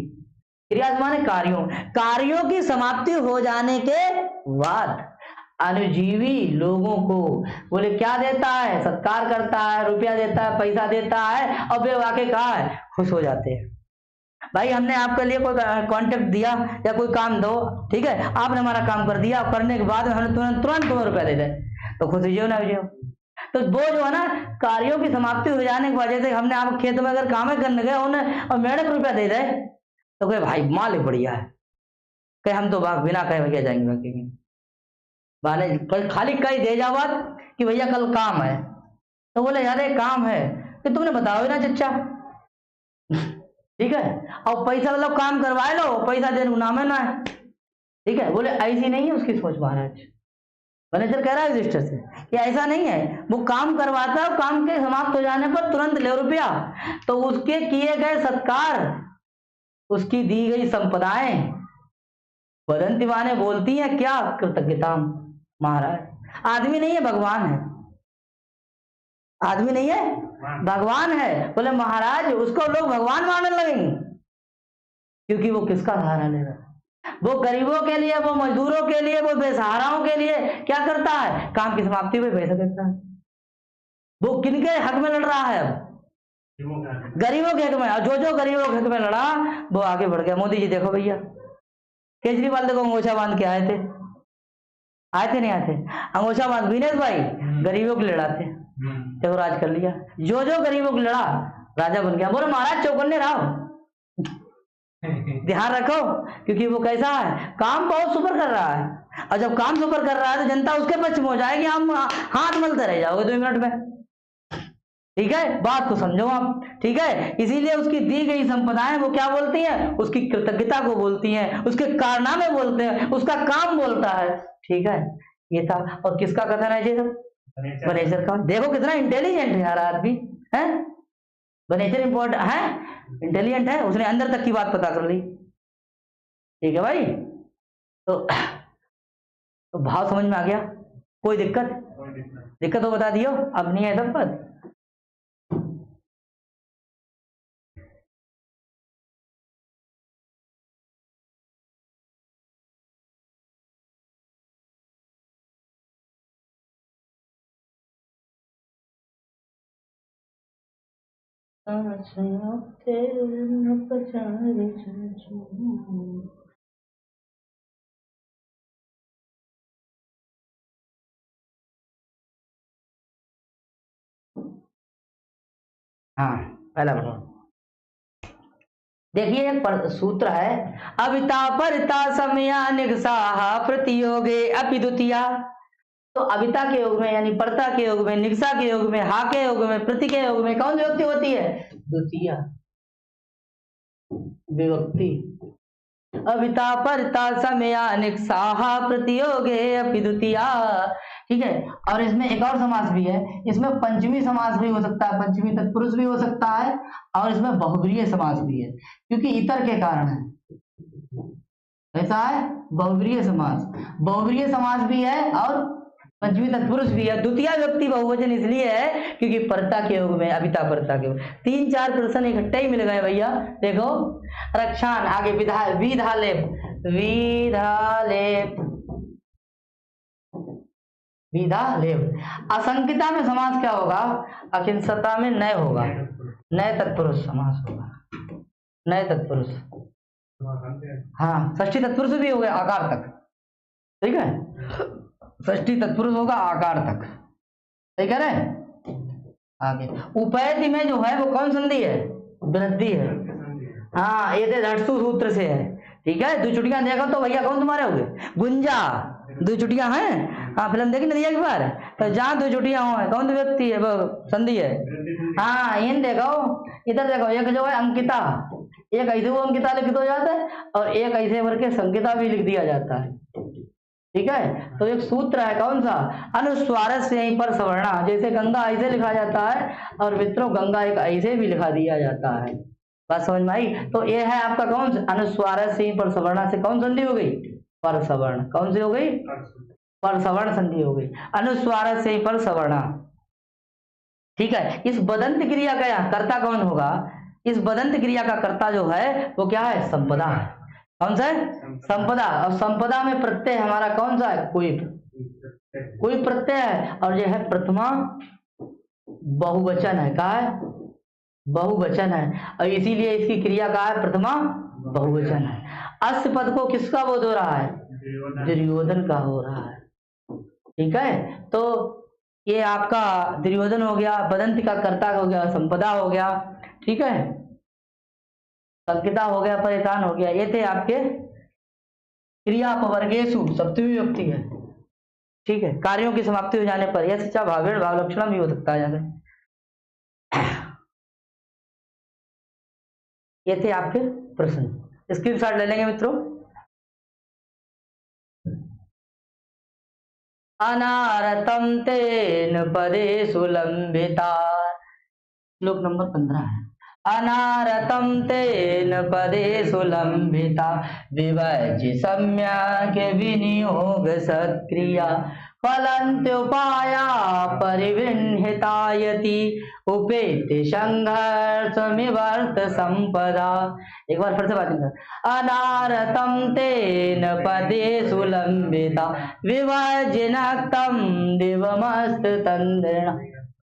क्रिया माने कार्यों की समाप्ति हो जाने के बाद अनुजीवी लोगों को बोले क्या देता है? सत्कार करता है, रुपया देता है, पैसा देता है, और वे वाकई कहा है खुश हो जाते हैं। भाई हमने आपके लिए कोई कॉन्टेक्ट दिया या कोई काम दो, ठीक है, आपने हमारा काम कर दिया, करने के बाद में हमने तुरंत तुम्हें रुपया दे दे, तो खुश हो ना हो। तो वो जो है ना, कार्यों की समाप्ति हो जाने की वजह से, हमने आप खेत में अगर काम करने गए उन्हें और मैडम रुपया दे दे, तो कहे भाई माल बढ़िया है, कहे हम तो बिना कहे भैया जाएंगे बाकी खाली कहीं दे जाओ बात कि भैया कल काम है, तो बोले यार काम है, कि तुमने बताओ ना चच्चा। ठीक है, और पैसा मतलब काम करवाए लो, पैसा देने नाम है ना है। ठीक है, बोले ऐसी नहीं है उसकी सोच महाराज। मैनेजर कह रहा है रजिस्टर से कि ऐसा नहीं है, वो काम करवाता है, काम के समाप्त हो जाने पर तुरंत ले रुपया, तो उसके किए गए सत्कार, उसकी दी गई संपदाएं बदंती माने बोलती हैं क्या? कृतज्ञता महाराज। आदमी नहीं है, भगवान है। आदमी नहीं है, भगवान है। बोले महाराज उसको लोग भगवान मानने लगेंगे, क्योंकि वो किसका सहारा ले रहा है? वो गरीबों के लिए, वो मजदूरों के लिए, वो बेसहाराओं के लिए क्या करता है? काम की समाप्ति में पैसा देता है। वो किनके हक में लड़ रहा है? अब गरीबों के हक में। और जो गरीबों के हक में लड़ा वो आगे बढ़ गया। मोदी जी देखो भैया, केजरीवाल देखो अंगोछा बांध के आए थे नहीं आए थे? अंगोछा बांध, विनेश भाई गरीबों के लड़ाते, देखो राज कर लिया। जो गरीबों को लड़ा राजा बन गया। बोले महाराज चौकन्ने रहो, ध्यान रखो, क्योंकि वो कैसा है? काम बहुत सुपर कर रहा है, और जब काम सुपर कर रहा है तो जनता उसके पक्ष में हो जाएगी, हम हाथ मलते रह जाओगे 2 मिनट में। ठीक है, बात को समझो आप। ठीक है, इसीलिए उसकी दी गई संपदाएं वो क्या बोलती हैं? उसकी कृतज्ञता को बोलती हैं, उसके कारनामे बोलते हैं, उसका काम बोलता है। ठीक है, ये था। और किसका कथन है ये सब? वनेचर का। देखो कितना इंटेलिजेंट है यार आदमी है। वनेचर इंपॉर्टेंट है, इंटेलिजेंट है, उसने अंदर तक की बात पता कर ली। ठीक है भाई, तो भाव समझ में आ गया? कोई दिक्कत तो बता दियो, अब नहीं है सब बात। हाँ, पहला बताओ। देखिए एक सूत्र है, अविता परिता समया निगसाहा प्रतियोगे अपि द्वितीया। तो अविता के योग में यानी परता के योग में, निगसा के योग में, हा के योग में, प्रति के योग में कौन सी विभक्ति होती है? द्वितीया विभक्ति। अविता परता समया निगसाहा प्रतियोगे अपि द्वितीया। ठीक है, और इसमें एक और समास भी है, इसमें पंचमी समास भी हो सकता है, पंचमी तत्पुरुष भी हो सकता है, और इसमें बहुब्रीय समास भी है, क्योंकि इतर के कारण है। ऐसा है बहुब्रीय समास भी है और पंचमी तत्पुरुष भी है। द्वितीय व्यक्ति बहुवचन इसलिए है क्योंकि परता के योग में, अविता परता के योग। 3-4 प्रश्न इकट्ठे ही मिल गए भैया। देखो रक्षान, आगे विधा लेप। असंकिता में समास क्या होगा? अकिंसता में नय होगा, नय तत्पुरुष समास होगा, नय तत्पुरुष। हाँ, षष्ठी तत्पुरुष भी हो गया आकार तक। ठीक है, षष्ठी तत्पुरुष होगा आकार तक। सही कह रहे? आगे उपैति में जो है वो कौन संधि है? वृद्धि है। हाँ, ये धटसु सूत्र से है। ठीक है, 2 चुटियां देखो तो भैया कौन तुम्हारे होंगे? गुंजा, 2 चुटियां हैं। हाँ, फिल्म देखी नदिया की बार, तो जहाँ 2 चुटियां हो कौन सी व्यक्ति है? वो संधि है। हाँ, इन देखो, इधर देखो, एक जो है अंकिता, एक ऐसे वो अंकिता लिखित हो जाता है, और एक ऐसे करके संकिता भी लिख दिया जाता है। ठीक है, तो एक सूत्र है कौन सा? अनुस्वार से यहीं पर सवर्णा। जैसे गंगा ऐसे लिखा जाता है, और मित्रों गंगा एक ऐसे भी लिखा दिया जाता है। बात समझ में आई? तो ये है आपका कौन सा? अनुस्वार से यहीं पर सवर्णा से कौन संधि हो गई? पर सवर्ण। कौन सी हो गई? पर सवर्ण संधि हो गई। अनुस्वार से यहीं पर सवर्णा। ठीक है, इस बदंत क्रिया का कर्ता कौन होगा? इस बदंत क्रिया का कर्ता जो है वो क्या है? संपदा है। कौन सा है? संपदा। और संपदा में प्रत्यय हमारा कौन सा है? कोई प्रत्यय है, और यह है प्रथमा बहुवचन है। क्या है? बहुवचन है, और इसीलिए इसकी क्रिया का है प्रथमा बहुवचन है। अस्य पद को किसका बोध हो रहा है? दुर्योधन का हो रहा है। ठीक है, तो ये आपका दुर्योधन हो गया, बदंत का कर्ता हो गया, संपदा हो गया। ठीक है, संकिता हो गया, परितान हो गया। ये थे आपके क्रियापवर्गेषु सप्तमी व्यक्ति है। ठीक है, कार्यों की समाप्ति हो जाने पर यह सच्चा भाव लक्षण भी हो सकता है। ये थे आपके प्रश्न, स्क्रीनशॉट ले लेंगे मित्रों। अनारतम तेन पदेषु लंबिता, श्लोक नंबर 15 है। अनारतम तेन पदेषु लंबिता विभज्य सम्यक विनियोग सत्क्रिया फलन्त्युपाया परिगृह्यतायति उपेत्य संघर्षमिवर्त संपदा। एक बार फिर से बात कर। अनारतम तेन पदेषु लंबिता विभज्य नक्तम दिवमस्त तंद्रिणा,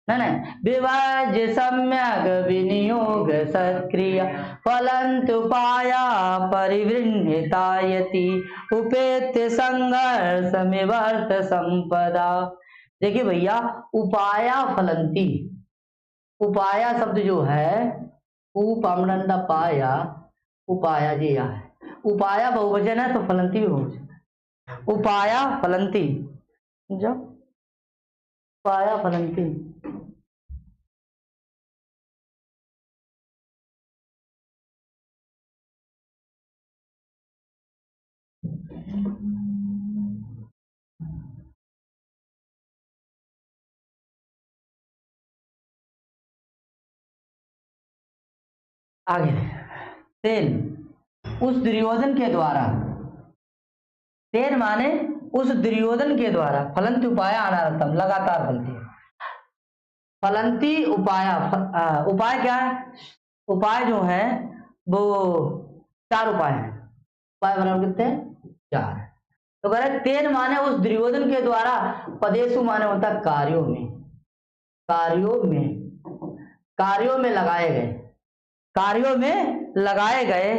नहीं, विभाज्य सम्यक विनियोग सत्क्रिया फलन्त्युपाया परिगृह्यतायति उपेत्य संघर्षमिवर्त संपदा। देखिए भैया, उपाया फलंती, उपाया शब्द जो है उपामनंद पाया, उपाया जी है, उपाया बहुवचन है तो फलंती भी बहुवचन है। उपाया फलंती, जो उपाया फलंती, आगे तेन उस दुर्योधन के द्वारा, तेन माने उस दुर्योधन के द्वारा, फलंती उपाया अनारतम लगातार फलती है, फलंती उपाया, उपाय क्या है, उपाय जो है वो 4 उपाय है, उपाय बराबर कितने 4 है। तो कह रहे तेन माने उस दुर्योधन के द्वारा, पदेशु माने होता है कार्यों में, कार्यों में, कार्यों में लगाए गए, कार्यों में लगाए गए,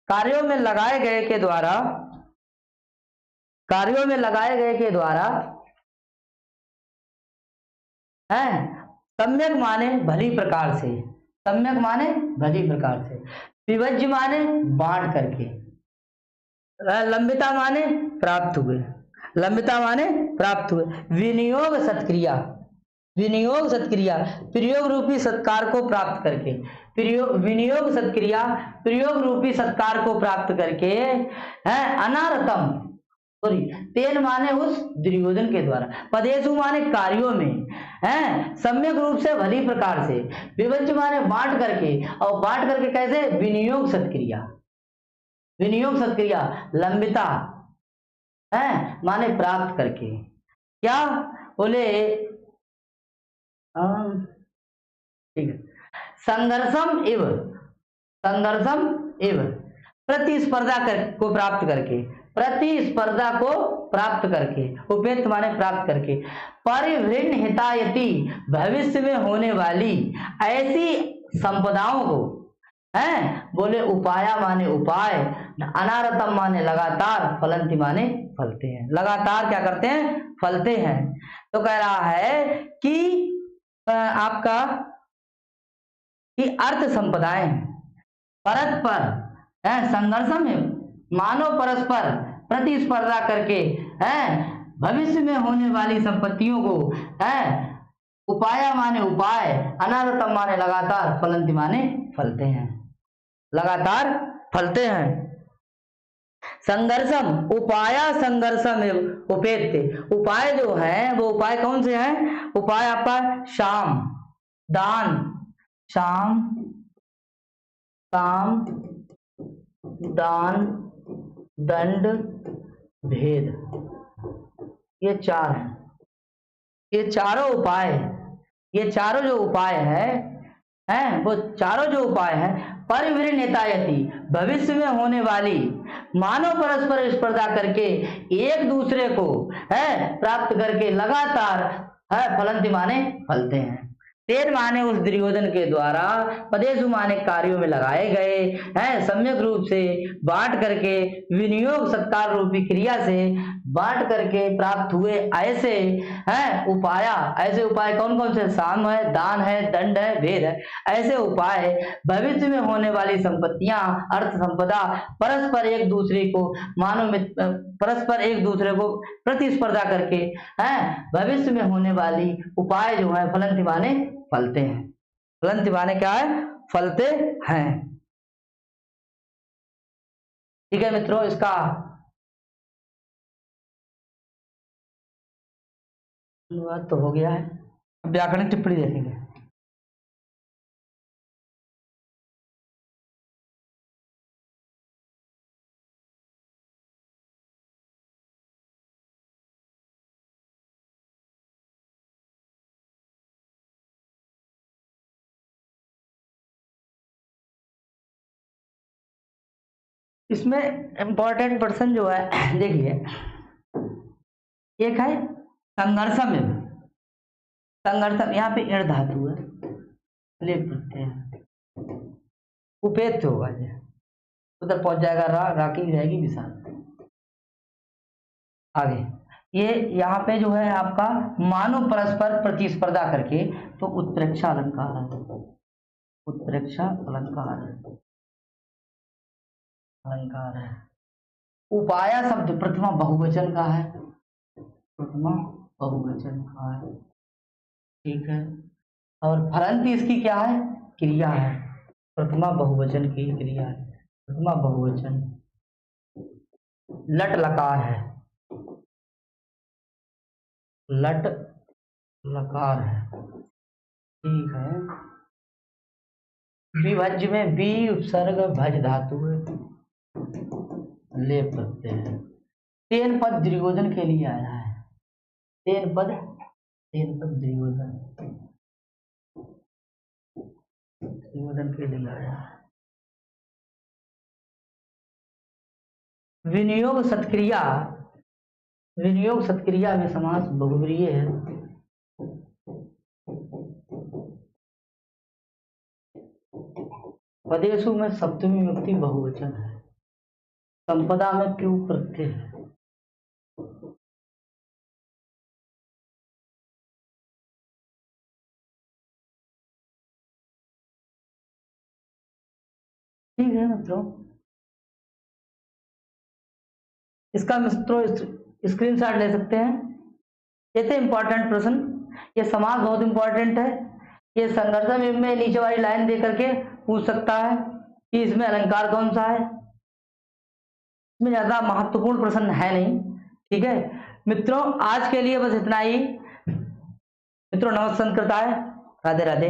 कार्यों में लगाए गए के द्वारा, कार्यों में लगाए गए के द्वारा है, सम्यक माने भली प्रकार से, सम्यक माने भली प्रकार से, विभज्य माने बांट करके, लंबिता माने प्राप्त हुए, लंबिता माने प्राप्त हुए, विनियोग सत्क्रिया, विनियोग सत्क्रिया प्रयोग रूपी सत्कार को प्राप्त करके, विनियोग सत्क्रिया प्रयोग रूपी सत्कार को प्राप्त करके है, अनारतम सॉरी तेन माने उस दुर्योधन के द्वारा, पदेशु माने कार्यों में है, सम्यक रूप से भली प्रकार से, विभज्य माने बांट करके, और बांट करके कैसे, विनियोग सत्क्रिया, विनियोग सत्क्रिया, लंबिता है माने प्राप्त करके, क्या बोले, ठीक है, संघर्षम एव, संघर्षम एव प्रतिस्पर्धा को प्राप्त करके, प्रतिस्पर्धा को प्राप्त करके, उपेत माने प्राप्त करके, परिवृण हितायति भविष्य में होने वाली ऐसी संपदाओं को है, बोले उपाया माने उपाय, अनारतम माने लगातार, फलंती माने फलते हैं, लगातार क्या करते हैं, फलते हैं। तो कह रहा है कि आपका कि अर्थ संपदाएं परस्पर संघर्ष में मानव परस्पर प्रतिस्पर्धा करके है, भविष्य में होने वाली संपत्तियों को है, उपाया माने उपाय, अनारतम माने लगातार, फलंती माने फलते हैं, लगातार फलते हैं। संघर्षम उपाया संघर्षम उपेत्य, उपाय जो है वो उपाय कौन से हैं, उपाय आपका शाम, दान, शाम, काम, दान, दंड, भेद, ये 4 हैं, ये चारों उपाय, ये चारों जो उपाय है वो चारों जो उपाय है परिवृण्यतायति भविष्य में होने वाली मानव परस्पर स्पर्धा करके एक दूसरे को है प्राप्त करके लगातार है, फलंती माने फलते हैं। तेन माने उस दुर्योधन के द्वारा, पदेशु माने कार्यों में लगाए गए हैं, सम्यक रूप से बांट करके, विनियोग सत्कार रूपी क्रिया से बांट करके प्राप्त हुए ऐसे हैं उपाया, ऐसे उपाय कौन कौन से, साम है, दान है, दंड है, भेद है, ऐसे उपाय भविष्य में होने वाली संपत्तियां, अर्थ संपदा परस्पर एक दूसरे को मानव में परस्पर एक दूसरे को प्रतिस्पर्धा करके हैं, भविष्य में होने वाली उपाय जो है फलंती माने फलते हैं, फलंती माने क्या है, फलते हैं। ठीक है मित्रों, इसका अनुवाद तो हो गया है। अब व्याकरण टिप्पणी देखेंगे। इसमें इंपॉर्टेंट पर्सन जो है देखिए, एक है संघर्षम में, संघर्षम यहाँ पे ईण धातु है, लेप प्रत्यय है, उपेत होगा ये, उधर पहुंच जाएगा रा की रहेगी विशाल। आगे ये यहाँ पे जो है आपका मानव परस्पर प्रतिस्पर्धा करके, तो उत्प्रेक्षा अलंकार है, उत्प्रेक्षा अलंकार है, अलंकार है। उपाया शब्द प्रथमा बहुवचन का है, प्रथमा बहुवचन का है, ठीक है। और फरंती इसकी क्या है, क्रिया है, प्रथमा बहुवचन की क्रिया है, प्रथमा बहुवचन। लट लकार है, लट लकार है, ठीक है। विभज्य में बी उपसर्ग भज धातु है, ले प्रत्यय है। तेन पद द्विगोधन के लिए आया है, तेन पद द्विगोधन, द्विगोधन के लिए आया है। विनियोग सत्क्रिया, विनियोग सत्क्रिया में समास बहुव्रीहि है, पदेशु में सप्तमी विभक्ति बहुवचन है, संपदा में क्यों प्रत्यय है। ठीक है मित्रों, इसका मित्रों स्क्रीनशॉट ले सकते हैं। ये थे इंपॉर्टेंट प्रश्न, ये समास बहुत इंपॉर्टेंट है। ये संघर्ष में नीचे वाली लाइन दे करके पूछ सकता है कि इसमें अलंकार कौन सा है, इसमें ज्यादा महत्वपूर्ण प्रश्न है नहीं। ठीक है मित्रों, आज के लिए बस इतना ही। मित्रों नमस्कार करता है, राधे राधे।